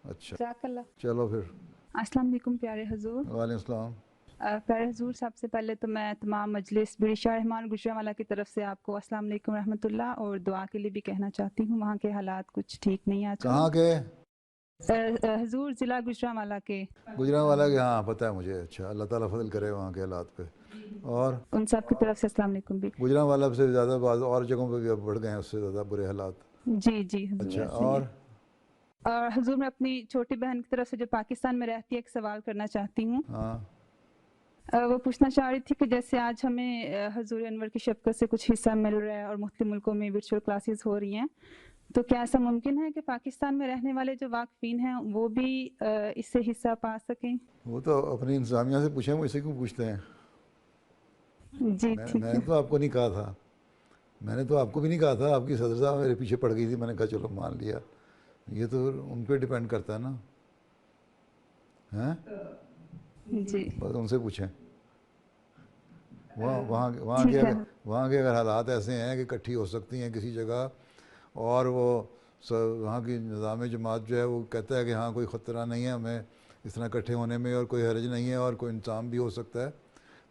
اچھا جزاک اللہ۔ چلو پھر۔ السلام علیکم پیارے حضور۔ وعلیکم السلام۔ پیارے حضور، سب سے پہلے تو میں تمام مجلس بڑی شاہ رحمان گجرانوالہ کی طرف سے آپ کو السلام علیکم رحمۃ اللہ اور دعا کے لیے بھی کہنا چاہتی ہوں۔ وہاں کے حالات کچھ ٹھیک نہیں آج کہاں کل۔ کے؟ حضور ضلع گجرانوالہ کے۔ گجرانوالہ کے، ہاں پتہ ہے مجھے۔ اچھا، اللہ تعالیٰ فضل کرے وہاں کے حالات پہ۔ اور ان سب کی طرف سے السلام علیکم بھی۔ گجرانوالہ سے زیادہ بعض اور جگہوں پہ بھی اب بڑھ گئے ہیں اس سے زیادہ برے حالات۔ جی جی حضور اچھا، ایسے ہی اور ہے۔ اور حضور میں اپنی چھوٹی بہن کی طرف سے جو پاکستان میں رہتی ہے ایک سوال کرنا چاہتی ہوں۔ ہاں وہ پوچھنا چاہ رہی تھی کہ جیسے آج ہمیں حضور انور کی شفقت سے کچھ حصہ مل رہا ہے اور مختلف ملکوں میں ورچوئل کلاسز ہو رہی ہیں، تو کیا ایسا ممکن ہے کہ پاکستان میں رہنے والے جو واقفین ہیں وہ بھی اس سے حصہ پا سکیں؟ وہ تو اپنی انتظامیہ سے پوچھیں، وہ اسے کیوں پوچھتے ہیں؟ جی میں ٹھیک نے ہے۔ تو آپ کو نہیں کہا تھا، میں نے تو آپ کو بھی نہیں کہا تھا، آپ کی صدر صاحب میرے پیچھے پڑ گئی تھی، میں نے کہا چلو مان لیا۔ یہ تو ان پہ ڈیپینڈ کرتا ہے نا، ہیں؟ جی بس ان سے پوچھیں۔ وہاں ٹھیک ہے۔ کے اگر حالات ایسے ہیں کہ اکٹھی ہو سکتی ہیں کسی جگہ، اور وہ وہاں کی نظام جماعت جو ہے وہ کہتا ہے کہ ہاں کوئی خطرہ نہیں ہے ہمیں اس طرح اکٹھے ہونے میں، اور کوئی حرج نہیں ہے اور کوئی انتظام بھی ہو سکتا ہے،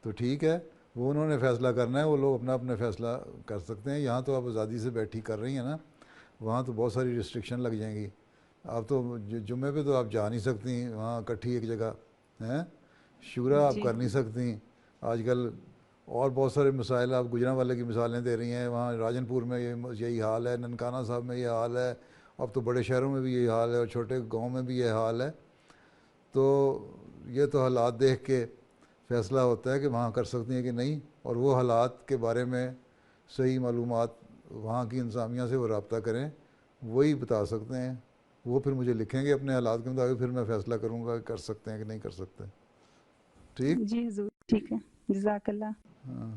تو ٹھیک ہے، وہ انہوں نے فیصلہ کرنا ہے، وہ لوگ اپنا فیصلہ کر سکتے ہیں۔ یہاں تو آپ آزادی سے بیٹھی کر رہی ہیں نا، وہاں تو بہت ساری ریسٹرکشن لگ جائیں گی۔ آپ تو جمعے پہ تو آپ جا نہیں سکتی وہاں اکٹھی ایک جگہ، ہیں؟ شورا آپ جی کر نہیں سکتی آج کل، اور بہت سارے مسائل، آپ گجرانوالہ کی مثالیں دے رہی ہیں، وہاں راجن پور میں یہی حال ہے، ننکانہ صاحب میں یہ حال ہے، اب تو بڑے شہروں میں بھی یہی حال ہے اور چھوٹے گاؤں میں بھی یہ حال ہے۔ تو یہ تو حالات دیکھ کے فیصلہ ہوتا ہے کہ وہاں کر سکتی ہیں کہ نہیں، اور وہ حالات کے بارے میں صحیح معلومات وہاں کی انتظامیہ سے وہ رابطہ کریں، وہی بتا سکتے ہیں۔ وہ پھر مجھے لکھیں گے اپنے حالات کے مطابق، پھر میں فیصلہ کروں گا کہ کر سکتے ہیں کہ نہیں کر سکتے۔ ٹھیک؟ جی حضور ٹھیک ہے، جزاک اللہ۔ ہاں